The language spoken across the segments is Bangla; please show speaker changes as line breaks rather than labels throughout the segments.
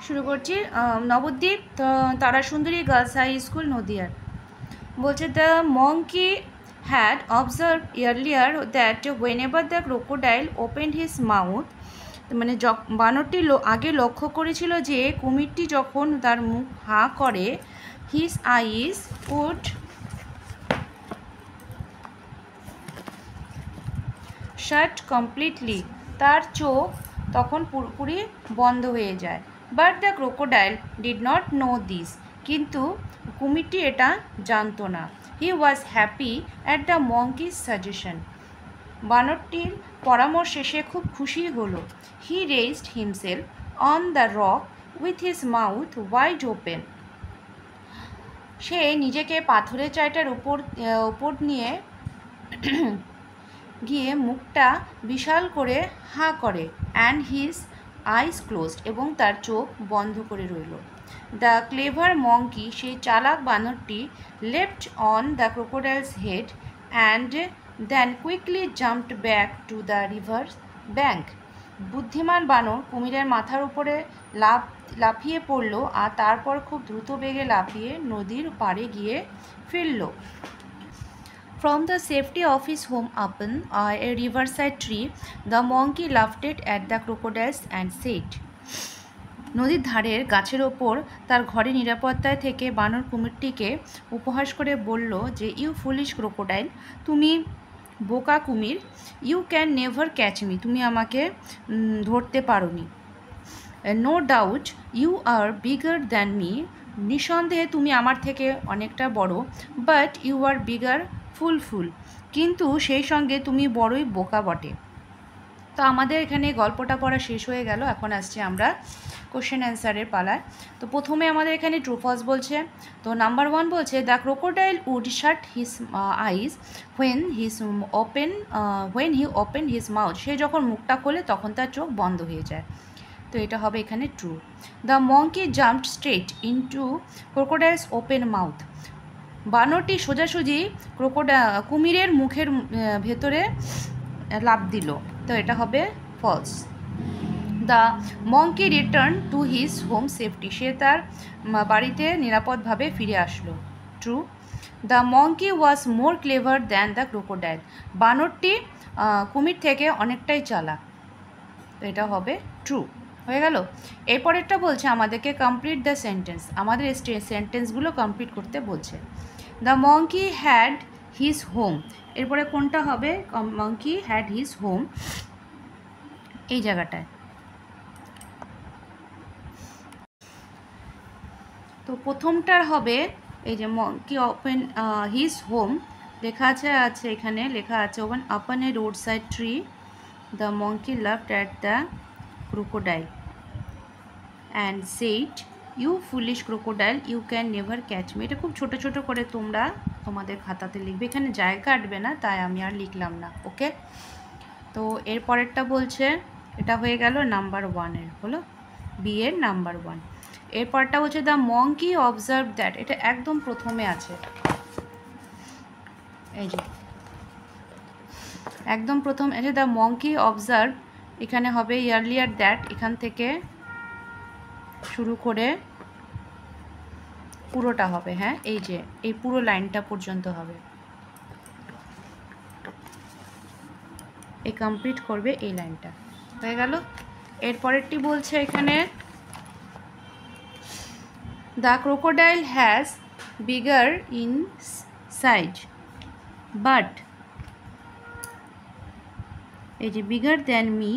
শুরু করছি। Nabadwip Tarasundari girls high school, নদিয়ার। বলছে the monkey had observe earlier that whenever the crocodile opened his mouth, মানে বানরটি আগে লক্ষ্য করেছিল যে কুমিরটি যখন তার মুখ হাঁ করে, his eyes would shut completely, তার চোখ তখন পুরোপুরি বন্ধ হয়ে যায়। But the crocodile did not know this, কিন্তু কুমিরটি এটা জানতো না। He was happy at the monkey's suggestion, বানরটির পরামর্শে সে খুব খুশি হলো। He raised himself on the rock with his mouth wide open, সে নিজেকে পাথরের চাইটার উপর নিয়ে গিয়ে মুখটা বিশাল করে হাঁ করে, অ্যান্ড হিজ আইস ক্লোজড, এবং তার চোখ বন্ধ করে রইল। দ্য ক্লেভার মঙ্কি, সেই চালাক বানরটি, left on the crocodile's head and then quickly jumped back to the river bank. বুদ্ধিমান বানর কুমিরের মাথার উপরে লাফিয়ে পড়ল আর তারপর খুব দ্রুত বেগে লাফিয়ে নদীর পাড়ে গিয়ে ফিরল। From the safety of his home upon a riverside tree, the monkey laughed at the crocodiles and said, নদীর ধারের গাছের ওপর তার ঘরে নিরাপত্তায় থেকে বানর কুমিরটিকে উপহাস করে বলল যে, ইউ ফুলিশ ক্রোকোডাইল, তুমি বোকা কুমির, you can never catch me, তুমি আমাকে ধরতে পারোনি। No doubt you are bigger than me, নিঃসন্দেহে তুমি আমার থেকে অনেকটা বড়। But you are bigger fool, কিন্তু সেই সঙ্গে তুমি বড়ই বোকা বটে। তো আমাদের এখানে গল্পটা পড়া শেষ হয়ে গেল। এখন আসছে আমরা কোশ্চেন অ্যান্সারের পালায়। তো প্রথমে আমাদের এখানে ট্রু ফলস বলছে। তো নাম্বার 1 বলছে, the crocodile would shut his eyes when he open his mouth, সে যখন মুখটা খোলে তখন তার চোখ বন্ধ হয়ে যায়। তো এটা হবে এখানে true. The monkey jumped straight into crocodile's open mouth, বানরটি সোজাসুজি কুমিরের মুখের ভেতরে লাফ দিল। তো এটা হবে false. The monkey return to his home safety, সে তার বাড়িতে নিরাপদভাবে ফিরে আসলো। True. The monkey was more clever than the crocodile, বানরটি কুমির থেকে অনেকটাই চালাক। তো এটা হবে ট্রু। হয়ে গেল। এরপরেরটা বলছে আমাদেরকে কমপ্লিট দ্য সেন্টেন্স, আমাদের সেন্টেন্সগুলো কমপ্লিট করতে বলছে। The monkey had his home, এরপরে কোনটা হবে? মঙ্কি হ্যাড হিজ হোম, এই জায়গাটায়। তো প্রথমটার হবে এই যে মঙ্কি ওপেন হিজ হোম, লেখা আছে এখানে লেখা আছে open upon a road side tree, the monkey laughed at the crocodile and said, you foolish crocodile, you can never catch me. এটা খুব ছোট ছোট করে তোমরা তোমাদের খাতাতে লিখবে, এখানে জায়গা কাটবে না, তাই আমি আর লিখলাম না। ওকে। তো এরপরেরটা বলছে, এটা হয়ে গেল নাম্বার 1 হলো, বি এর নাম্বার 1। এরপরটা হচ্ছে দ্য মঙ্কি অবজার্ভ দ্যাট, এটা একদম প্রথমে আছে, এই যে একদম প্রথম এই যে দ্য মঙ্কি অবজার্ভ, এখানে হবে ইয়ার্লিয়ার দ্যাট, এখান থেকে শুরু করে পুরোটা হবে। হ্যাঁ, এই যে এই পুরো লাইনটা পর্যন্ত হবে, এই কমপ্লিট করবে এই লাইনটা। হয়ে গেল। এরপরেরটি বলছে এখানে, the crocodile has bigger in size but, এই যে bigger than me,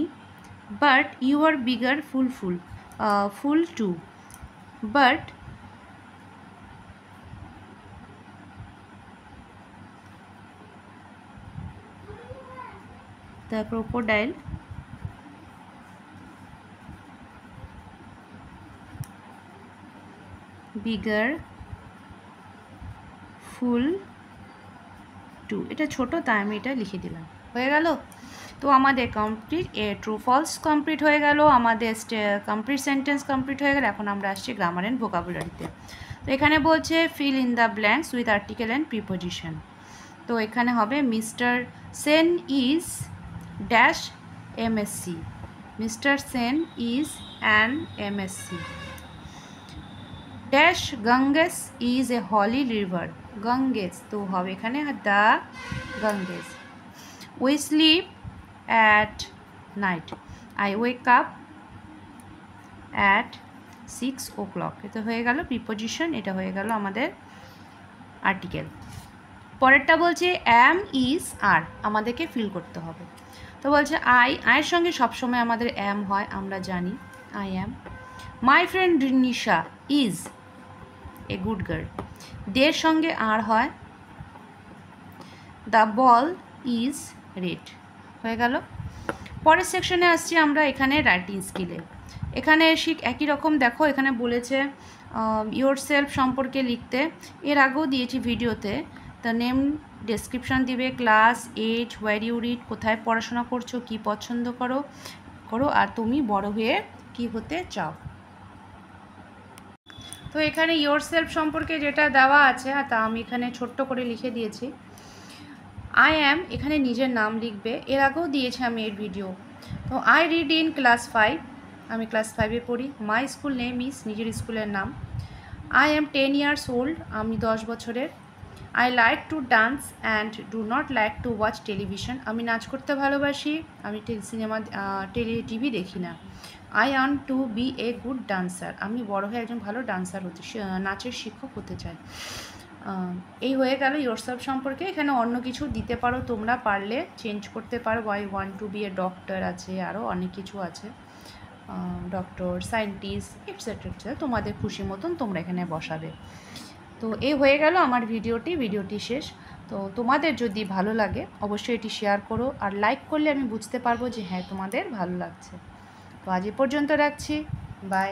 but you are bigger fool too, but the crocodile bigger full too, এটা ছোট তাই আমি এটা লিখে দিলাম। হয়ে গেল। তো আমাদের কমপ্লিট ট্রু ফলস কমপ্লিট হয়ে গেল, আমাদের কমপ্লিট সেন্টেন্স কমপ্লিট হয়ে গেল। এখন আমরা আসছি গ্রামার অ্যান্ড ভোকাবুলারিতে। তো এখানে বলছে fill in the blanks with article and preposition. তো এখানে হবে mister Sen is dash MSc, Mr. Sen is an MSc, dash Ganges is a holy river. Ganges তো হবে এখানে the Ganges. We sleep at night. I wake up at 6 o'clock। এটা হয়ে গেল প্রিপোজিশন, এটা হয়ে গেল আমাদের আর্টিকেল। পরেরটা বলছে অ্যাম ইজ আর, আমাদেরকে ফিল করতে হবে। তো বলছে আয়ের সঙ্গে সবসময় আমাদের অ্যাম হয়, আমরা জানি I am. My friend Nisha is a good girl. দের সঙ্গে আর হয়, দ্য বল ইজ রেড। হয়ে গেল। পরের সেকশনে আসছি আমরা এখানে রাইটিং স্কিলে। এখানে একই রকম দেখো, এখানে বলেছে ইয়োর সেলফ সম্পর্কে লিখতে। এর আগেও দিয়েছি ভিডিওতে। দ্য নেম, ডেসক্রিপশান দিবে, class, age, where you read, কোথায় পড়াশোনা করছো, কি পছন্দ করো আর তুমি বড় হয়ে কি হতে চাও। তো এখানে ইয়োর সেলফ সম্পর্কে যেটা দেওয়া আছে তা আমি এখানে ছোট্ট করে লিখে দিয়েছি। আই অ্যাম, এখানে নিজের নাম লিখবে, এর আগেও দিয়েছি আমি এর ভিডিও। তো আই রিড ইন ক্লাস 5, আমি ক্লাস 5-এ পড়ি। মাই স্কুল নেম ইজ, নিজের স্কুলের নাম। আই অ্যাম 10 years old, আমি 10 বছরের। I like to dance and do not like to watch television, আমি নাচ করতে ভালোবাসি, আমি টিভি দেখি না। I want to be a good dancer, আমি বড় হয়ে একজন ভালো ডান্সার নাচের শিক্ষক হতে চাই। এই হয়ে গেল ইয়োরসেলফ সম্পর্কে। এখানে অন্য কিছু দিতে পারো, তোমরা পারলে চেঞ্জ করতে পারো। I want to be a doctor আছে, আরও অনেক কিছু আছে, ডক্টর, সায়েন্টিস্ট, এটসেট্রা, তোমাদের খুশি মতন তোমরা এখানে বসাবে। তো এই হয়ে গেল আমার ভিডিওটি শেষ। তো তোমাদের যদি ভালো লাগে অবশ্যই এটি শেয়ার করো, আর লাইক করলে আমি বুঝতে পারবো যে হ্যাঁ তোমাদের ভালো লাগছে। তো আজ এ পর্যন্ত রাখছি, বাই।